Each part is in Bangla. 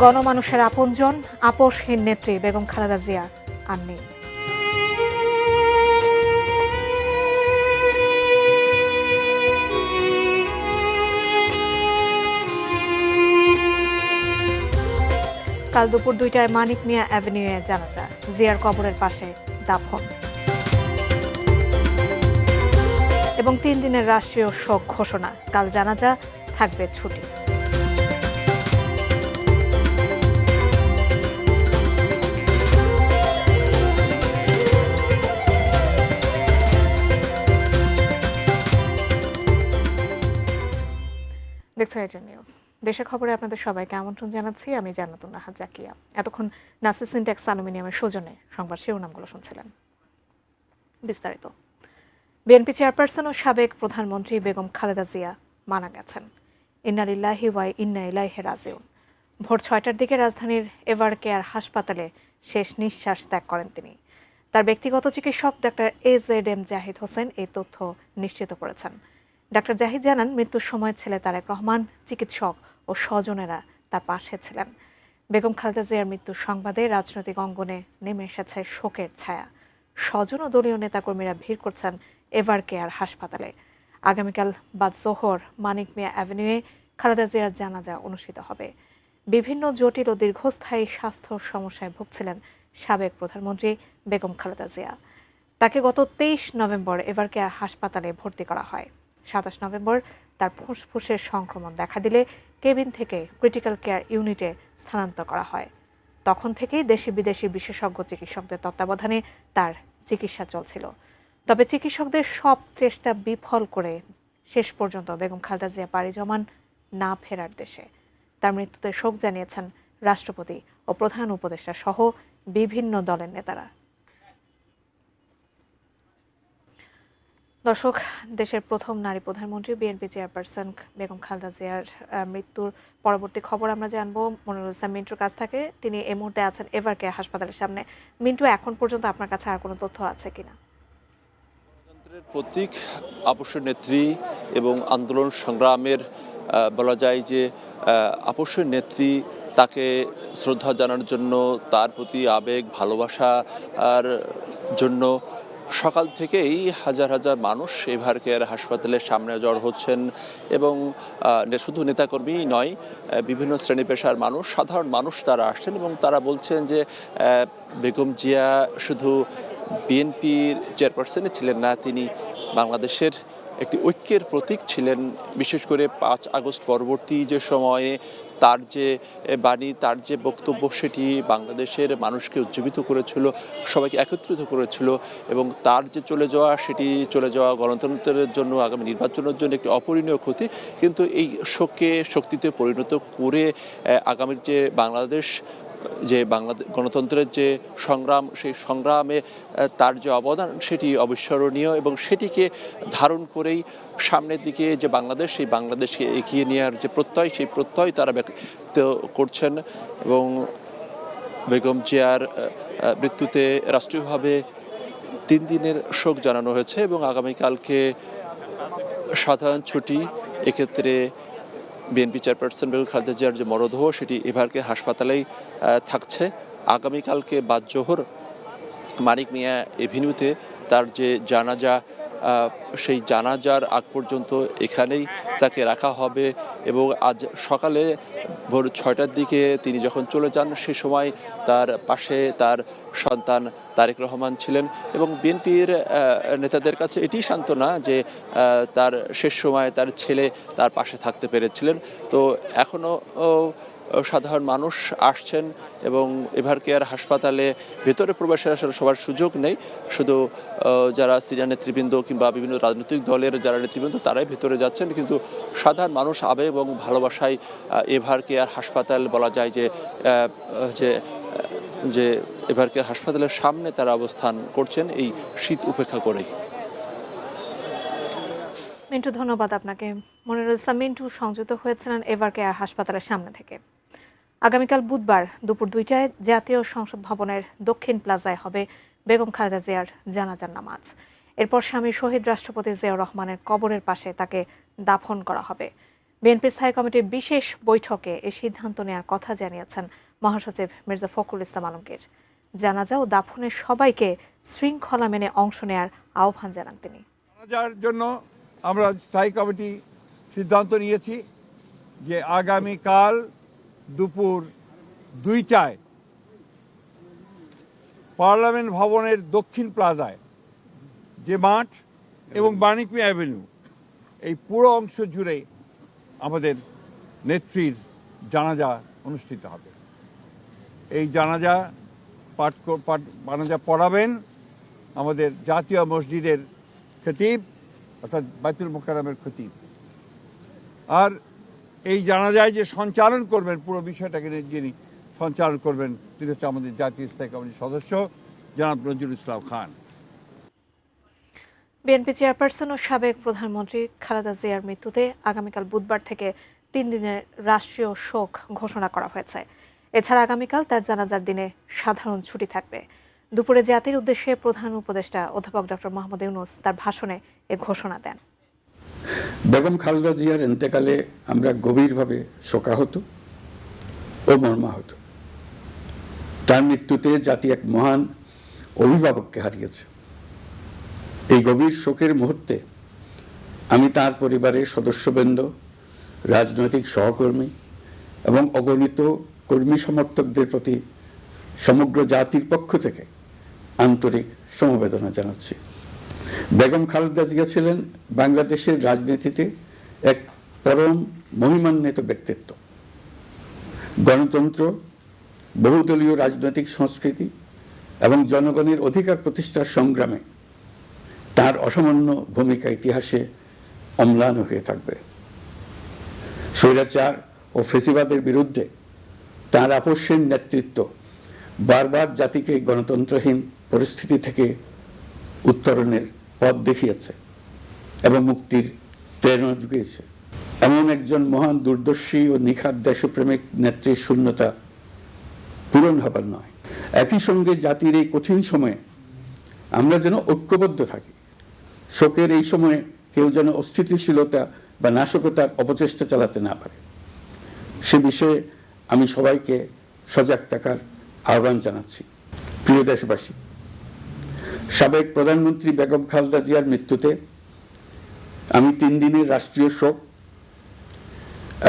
গণমানুষের আপনজন আপোষহীন নেত্রী বেগম খালেদা জিয়া আর নেই। কাল দুপুর 2টায় মানিক মিয়া অ্যাভিনিউয়ে জানাজা, জিয়ার কবরের পাশে দাফন এবং 3 দিনের রাষ্ট্রীয় শোক ঘোষণা। কাল জানাজা, থাকবে ছুটি। দেখছেন এটা নিউজ। দেশের খবরে আপনাদের সবাইকে আমন্ত্রণ জানাচ্ছি। আমি জান্নাতুন নাহার জাকিয়া। এতক্ষণ নাসির সিনট্যাক্স অ্যালুমিনিয়ামের সৌজন্যে সংবাদ শিরোনামগুলো শুনছিলেন। বিস্তারিত। বিএনপি চেয়ারপারসন ও সাবেক প্রধানমন্ত্রী বেগম খালেদা জিয়া মারা গেছেন। ইন্না লিল্লাহি ওয়া ইন্না ইলাইহি রাজিউন। ভোর 6টার দিকে রাজধানীর এভার কেয়ার হাসপাতালে শেষ নিঃশ্বাস ত্যাগ করেন তিনি। তার ব্যক্তিগত চিকিৎসক ডাক্তার AZM জাহিদ হোসেন এই তথ্য নিশ্চিত করেছেন। ডাক্তার জাহিদ জানান, মৃত্যুর সময় ছেলে তারেক রহমান, চিকিৎসক ও স্বজনেরা তার পাশে ছিলেন। বেগম খালেদা জিয়ার মৃত্যুর সংবাদে রাজনৈতিক অঙ্গনে নেমে এসেছে শোকের ছায়া। স্বজন ও দলীয় নেতাকর্মীরা ভিড় করছেন এভার কেয়ার হাসপাতালে। আগামীকাল বাদ জোহর মানিক মিয়া অ্যাভিনিউয়ে খালেদা জিয়ার জানাজা অনুষ্ঠিত হবে। বিভিন্ন জটিল ও দীর্ঘস্থায়ী স্বাস্থ্য সমস্যায় ভুগছিলেন সাবেক প্রধানমন্ত্রী বেগম খালেদা জিয়া। তাকে গত 23 নভেম্বর এভার কেয়ার হাসপাতালে ভর্তি করা হয়। 27 নভেম্বর তার ফুসফুসের সংক্রমণ দেখা দিলে কেবিন থেকে ক্রিটিক্যাল কেয়ার ইউনিটে স্থানান্তর করা হয়। তখন থেকেই দেশি বিদেশি বিশেষজ্ঞ চিকিৎসকদের তত্ত্বাবধানে তার চিকিৎসা চলছিল। তবে চিকিৎসকদের সব চেষ্টা বিফল করে শেষ পর্যন্ত বেগম খালেদা জিয়া পাড়ি জমান না ফেরার দেশে। তার মৃত্যুতে শোক জানিয়েছেন রাষ্ট্রপতি ও প্রধান উপদেষ্টা সহ বিভিন্ন দলের নেতারা। দর্শক, দেশের প্রথম নারী প্রধানমন্ত্রী বিএনপি চেয়ারপারসন বেগম খালেদা জিয়ার মৃত্যুর পরবর্তী খবর আমরা জানবো মনিরুল ইসলাম মিন্টুর কাছ থেকে। তিনি এই মুহূর্তে আছেন এভার কেয়ার হাসপাতালের সামনে। মিন্টু, এখন পর্যন্ত আপনার কাছে আর কোনো তথ্য আছে কিনা? গণতন্ত্রের প্রতীক, আপসের নেত্রী এবং আন্দোলন সংগ্রামের বলা যায় যে আপসের নেত্রী, তাকে শ্রদ্ধা জানানোর জন্য, তার প্রতি আবেগ ভালোবাসার জন্য সকাল থেকেই হাজার হাজার মানুষ এভার কেয়ার হাসপাতালের সামনে জড়ো হচ্ছেন। এবং শুধু নেতাকর্মীই নয়, বিভিন্ন শ্রেণী পেশার মানুষ, সাধারণ মানুষ তারা আসছেন এবং তারা বলছেন যে বেগম জিয়া শুধু বিএনপির চেয়ারপারসনই ছিলেন না, তিনি বাংলাদেশের একটি ঐক্যের প্রতীক ছিলেন। বিশেষ করে 5 আগস্ট পরবর্তী যে সময়ে তার যে বাণী, তার যে বক্তব্য, সেটি বাংলাদেশের মানুষকে উজ্জীবিত করেছিল, সবাইকে একত্রিত করেছিল। এবং তার যে চলে যাওয়া, সেটি চলে যাওয়া গণতন্ত্রের জন্য, আগামী নির্বাচনের জন্য একটি অপরিণীয় ক্ষতি। কিন্তু এই শোককে শক্তিতে পরিণত করে আগামীর যে বাংলাদেশ, যে গণতন্ত্রের যে সংগ্রাম, সেই সংগ্রামে তার যে অবদান, সেটি অবিস্মরণীয়। এবং সেটিকে ধারণ করেই সামনের দিকে যে বাংলাদেশ, সেই বাংলাদেশকে এগিয়ে নেওয়ার যে প্রত্যয়, সেই প্রত্যয় তারা ব্যক্ত করছেন। এবং বেগম জিয়ার মৃত্যুতে রাষ্ট্রীয়ভাবে 3 দিনের শোক জানানো হয়েছে এবং আগামীকালকে সাধারণ ছুটি। এক্ষেত্রে বিএনপি চেয়ারপারসন বেগম খালেদা জিয়ার যে মরদেহ, সেটি এভার কেয়ার হাসপাতালেই থাকছে। আগামীকালকে বাদ জোহর মানিক মিয়া এভিনিউতে তার যে জানাজা, সেই জানাজার আগ পর্যন্ত এখানেই তাকে রাখা হবে। এবং আজ সকালে ভোর 6টার দিকে তিনি যখন চলে যান, সে সময় তার পাশে তার সন্তান তারেক রহমান ছিলেন। এবং বিএনপির নেতাদের কাছে এটি সান্ত্বনা যে তার শেষ সময় তার ছেলে তার পাশে থাকতে পেরেছিলেন। তো এখনও সাধারণ মানুষ আসছেন এবং এভার কেয়ার হাসপাতালে ভেতরে প্রবেশের আসলে সবার সুযোগ নেই। শুধু যারা সিনিয়র নেতৃবৃন্দ কিংবা বিভিন্ন রাজনৈতিক দলের যারা নেতৃবৃন্দ, তারাই ভেতরে যাচ্ছেন। কিন্তু সাধারণ মানুষ আবেগ এবং ভালোবাসায় এভার কেয়ার হাসপাতাল, বলা যায় যে যে এভার কেয়ার হাসপাতালের সামনে তারা অবস্থান করছেন এই শীত উপেক্ষা করেই। মিন্টু, ধন্যবাদ আপনাকে। মনিরুল ইসলাম মিন্টু সংযুক্ত হয়েছিলেন এভার কেয়ার হাসপাতালের সামনে থেকে। আগামীকাল বুধবার দুপুর 2টায় জাতীয় সংসদ ভবনের দক্ষিণ প্লাজায় হবে বেগম খালেদা জিয়ার জানাজার নামাজ। এরপর স্বামী শহীদ রাষ্ট্রপতি জিয়াউর রহমানের কবরের পাশে তাকে দাফন করা হবে। বিএনপি স্থায়ী কমিটির বিশেষ বৈঠকে এই সিদ্ধান্ত নেওয়ার কথা জানিয়েছেন মহাসচিব মির্জা ফখরুল ইসলাম আলমগীর। জানাজা ও দাফনে সবাইকে শৃঙ্খলা মেনে অংশ নেওয়ার আহ্বান জানান তিনি। জানাজার জন্য আমরা স্থায়ী কমিটি সিদ্ধান্ত নিয়েছি যে আগামীকাল দুপুর 2টায় পার্লামেন্ট ভবনের দক্ষিণ প্লাজায় যে মাঠ এবং বাণিজ্য অ্যাভিনিউ এই পুরো অংশ জুড়ে আমাদের নেত্রীর জানাজা অনুষ্ঠিত হবে। এই জানাজা পড়াবেন আমাদের জাতীয় মসজিদের খতিব অর্থাৎ বাইতুল মোকাররমের খতিব। আর এই জানাজায় যে সঞ্চালন করবেন পুরো বিষয়টাকে যিনি সঞ্চালন করবেন তিনি হচ্ছে আমাদের জাতীয় স্থায়ী কমিটির সদস্য জনাব নজরুল ইসলাম খান। বিএনপি চেয়ারপারসন ও সাবেক প্রধানমন্ত্রী খালেদা জিয়ার মৃত্যুতে আগামীকাল বুধবার থেকে 3 দিনের রাষ্ট্রীয় শোক ঘোষণা করা হয়েছে। এছাড়া আগামীকাল তার জানাজার দিনে সাধারণ ছুটি থাকবে। দুপুরে জাতির উদ্দেশ্যে প্রধান উপদেষ্টা অধ্যাপক ডক্টর মোহাম্মদ ইউনূস তার ভাষণে এ ঘোষণা দেন। বেগম খালেদা জিয়ার ইন্তেকালে আমরা গভীরভাবে শোকাহত ও মর্মাহত। তার মৃত্যুতে জাতি এক মহান অভিভাবককে হারিয়েছে। এই গভীর শোকের মুহূর্তে আমি তার পরিবারের সদস্যবৃন্দ, রাজনৈতিক সহকর্মী এবং অগণিত কর্মী সমর্থকদের প্রতি সমগ্র জাতির পক্ষ থেকে আন্তরিক সমবেদনা জানাচ্ছি। বেগম খালেদা জিয়া ছিলেন বাংলাদেশের রাজনীতিতে এক পরম মহিমান্বিত ব্যক্তিত্ব। গণতন্ত্র, বহুদলীয় রাজনৈতিক সংস্কৃতি এবং জনগণের অধিকার প্রতিষ্ঠার সংগ্রামে তার অসামান্য ভূমিকা ইতিহাসে অম্লান হয়ে থাকবে। স্বৈরাচার ও ফেসিবাদের বিরুদ্ধে তার আপসহীন নেতৃত্ব বারবার জাতিকে গণতন্ত্রহীন পরিস্থিতি থেকে উত্তরণের পথ দেখিয়েছে এবং মুক্তির প্রেরণা জুগিয়েছে। এমন একজন মহান দূরদর্শী ও নিখাদ দেশপ্রেমিক নেত্রীর শূন্যতা পূরণ হবার নয়। একই সঙ্গে জাতির এই কঠিন সময়ে আমরা যেন ঐক্যবদ্ধ থাকি। শোকের এই সময়ে কেউ যেন অস্থিতিশীলতা বা নাশকতার অপচেষ্টা চালাতে না পারে, সে বিষয়ে আমি সবাইকে সজাগ থাকার আহ্বান জানাচ্ছি। প্রিয় দেশবাসী, সাবেক প্রধানমন্ত্রী বেগম খালেদা জিয়ার মৃত্যুতে আমি 3 দিনের রাষ্ট্রীয় শোক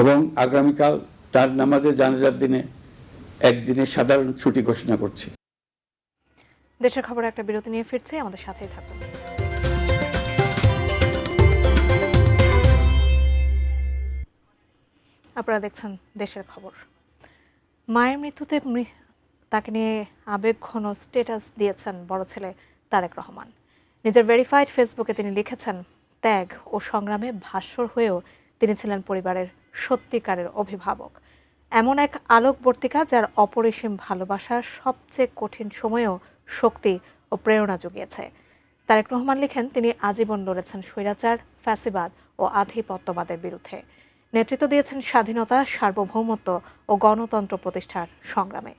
এবং আগামীকাল তার নামাজে জানাজার দিনে একদিনের সাধারণ ছুটি ঘোষণা করছি। দেশের খবরে একটা বিরতি নিয়ে ফিরছি, আমাদের সাথেই থাকুন। আপনারা দেখছেন দেশের খবর। মায়ের মৃত্যুতে তাকে নিয়ে আবেগঘন স্ট্যাটাস দিয়েছেন বড় ছেলে তারেক রহমান। নিজের ভেরিফাইড ফেসবুকে তিনি লিখেছেন, ত্যাগ ও সংগ্রামে ভাস্বর হয়েও তিনি ছিলেন পরিবারের সত্যিকারের অভিভাবক, এমন এক আলোকবর্তিকা যার অপরিসীম ভালোবাসা সবচেয়ে কঠিন সময়েও শক্তি ও প্রেরণা জুগিয়েছে। তারেক রহমান লিখেন, তিনি আজীবন লড়েছেন স্বৈরাচার, ফ্যাসিবাদ ও আধিপত্যবাদের বিরুদ্ধে। নেতৃত্ব দিয়েছেন স্বাধীনতা, সার্বভৌমত্ব ও গণতন্ত্র প্রতিষ্ঠার সংগ্রামে।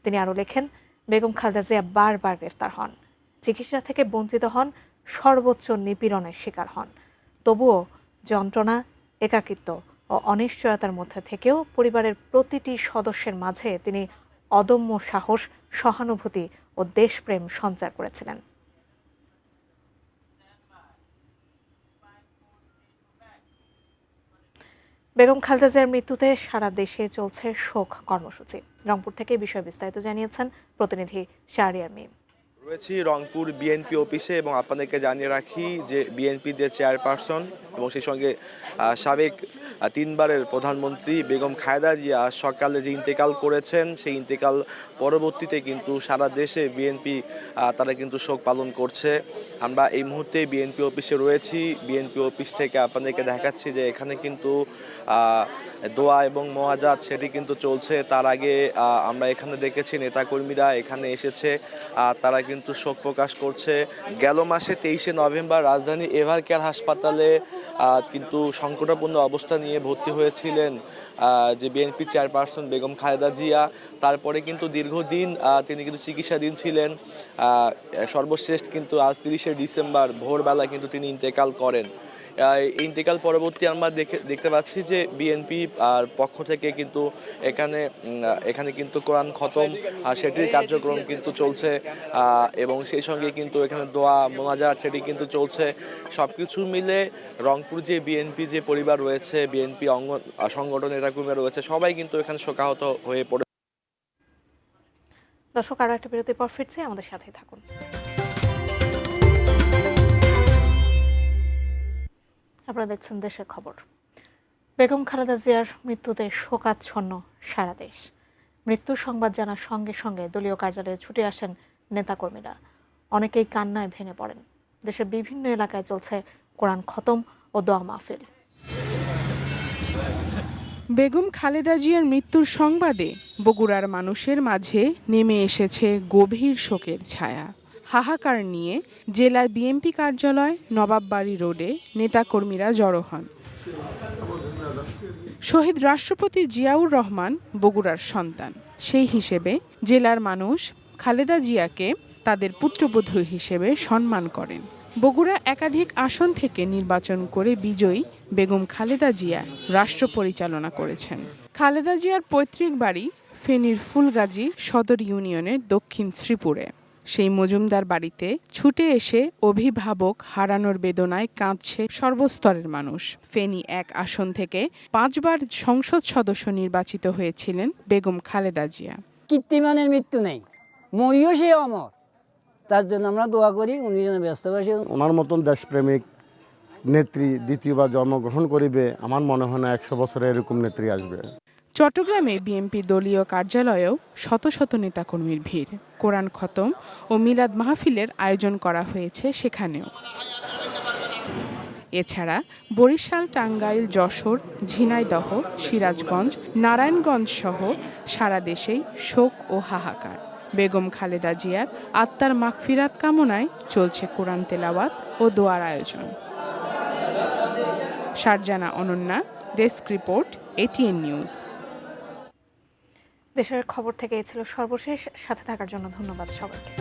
তিনি আরও লেখেন, বেগম খালেদা জিয়া বারবার গ্রেফতার হন, চিকিৎসা থেকে বঞ্চিত হন, সর্বোচ্চ নিপীড়নের শিকার হন। তবুও যন্ত্রণা, একাকিত্ব ও অনিশ্চয়তার মধ্যে থেকেও পরিবারের প্রতিটি সদস্যের মাঝে তিনি অদম্য সাহস, সহানুভূতি ও দেশপ্রেম সঞ্চার করেছিলেন। বেগম খালেদা জিয়ার মৃত্যুতে সারা দেশে চলছে শোক কর্মসূচি। রংপুর থেকে এই বিষয়ে বিস্তারিত জানিয়েছেন প্রতিনিধি শাহরিয়ার মিম। রয়েছি রংপুর বিএনপি অফিসে এবং আপনাদেরকে জানিয়ে রাখি যে বিএনপি যে চেয়ারপারসন এবং সেই সঙ্গে সাবেক 3 বারের প্রধানমন্ত্রী বেগম খালেদা জিয়া সকালে যে ইন্তেকাল করেছেন, সেই ইন্তেকাল পরবর্তীতে কিন্তু সারা দেশে বিএনপি তারা কিন্তু শোক পালন করছে। আমরা এই মুহূর্তে বিএনপি অফিসে রয়েছি। বিএনপি অফিস থেকে আপনাদেরকে দেখাচ্ছি যে এখানে কিন্তু দোয়া এবং মোয়াজাত সেটি কিন্তু চলছে। তার আগে আমরা এখানে দেখেছি নেতাকর্মীরা এখানে এসেছে, তারা কিন্তু শোক প্রকাশ করছে। গেল মাসে 23শে নভেম্বর রাজধানী এভার কেয়ার হাসপাতালে কিন্তু সংকটাপন্ন অবস্থা নিয়ে ভর্তি হয়েছিলেন যে বিএনপি চেয়ারপারসন বেগম খালেদা জিয়া। তারপরে কিন্তু দীর্ঘদিন তিনি কিন্তু চিকিৎসাধীন ছিলেন। সর্বশেষ কিন্তু আজ 30শে ডিসেম্বর ভোরবেলা কিন্তু তিনি ইন্তেকাল করেন ইন্তেকাল পরবর্তী আমরা দেখতে পাচ্ছি যে বিএনপি আর পক্ষ থেকে কিন্তু এখানে কিন্তু কোরআন খতম সেটির কার্যক্রম কিন্তু চলছে এবং সেই সঙ্গে কিন্তু এখানে দোয়া মোনাজাত সেটি কিন্তু চলছে। সবকিছু মিলে রংপুর যে বিএনপি যে পরিবার রয়েছে, বিএনপি সংগঠন নেতাকর্মীরা রয়েছে, সবাই কিন্তু এখানে শোকাহত হয়ে পড়ে। দর্শক, আরও একটা বিরতির পর ফিরছে, আমাদের সাথেই থাকুন। আপনারা দেখছেন দেশের খবর। বেগম খালেদা জিয়ার মৃত্যুতে শোকাচ্ছন্ন সারা দেশ। মৃত্যুর সংবাদ জানার সঙ্গে সঙ্গে দলীয় কার্যালয়ে ছুটে আসেন নেতাকর্মীরা। অনেকেই কান্নায় ভেঙে পড়েন। দেশের বিভিন্ন এলাকায় চলছে কোরআন খতম ও দোয়া মাহফিল। বেগম খালেদা জিয়ার মৃত্যুর সংবাদে বগুড়ার মানুষের মাঝে নেমে এসেছে গভীর শোকের ছায়া। হাহাকার নিয়ে জেলা বিএনপি কার্যালয় নবাববাড়ি রোডে নেতাকর্মীরা জড়ো হন। শহীদ রাষ্ট্রপতি জিয়াউর রহমান বগুড়ার সন্তান, সেই হিসেবে জেলার মানুষ খালেদা জিয়াকে তাদের পুত্রবধূ হিসেবে সম্মান করেন। বগুড়া একাধিক আসন থেকে নির্বাচন করে বিজয়ী বেগম খালেদা জিয়া রাষ্ট্র পরিচালনা করেছেন। খালেদা জিয়ার পৈতৃক বাড়ি ফেনীর ফুলগাজী সদর ইউনিয়নের দক্ষিণ শ্রীপুরে। সেই মজুমদার বাড়িতে ছুটে এসে অভিভাবক হারানোর বেদনায় কাঁদছে সর্বস্তরের মানুষ। ফেনী 1 আসন থেকে 5 বার সংসদ সদস্য নির্বাচিত হয়েছিলেন বেগম খালেদা জিয়া। কীর্তিমানের মৃত্যু নেই, মরিও সে অমর। তার জন্য আমরা দোয়া করি, উনি যেন ব্যস্তবাসী। ওনার মতন দেশপ্রেমিক নেত্রী দ্বিতীয়বার জন্মগ্রহণ করিবে, আমার মনে হয় না 100 বছরে এরকম নেত্রী আসবে। চট্টগ্রামে বিএনপি দলীয় কার্যালয়েও শত শত নেতাকর্মীর ভিড়। কোরআন খতম ও মিলাদ মাহফিলের আয়োজন করা হয়েছে সেখানেও। এছাড়া বরিশাল, টাঙ্গাইল, যশোর, ঝিনাইদহ, সিরাজগঞ্জ, নারায়ণগঞ্জ সহ সারা দেশেই শোক ও হাহাকার। বেগম খালেদা জিয়ার আত্মার মাগফিরাত কামনায় চলছে কোরআন তেলাওয়াত ও দোয়ার আয়োজন। Sharjana Ananya, desk report, ATN news. দেশের খবর থেকে ছিল সর্বশেষ। সাথে থাকার জন্য ধন্যবাদ সবাইকে।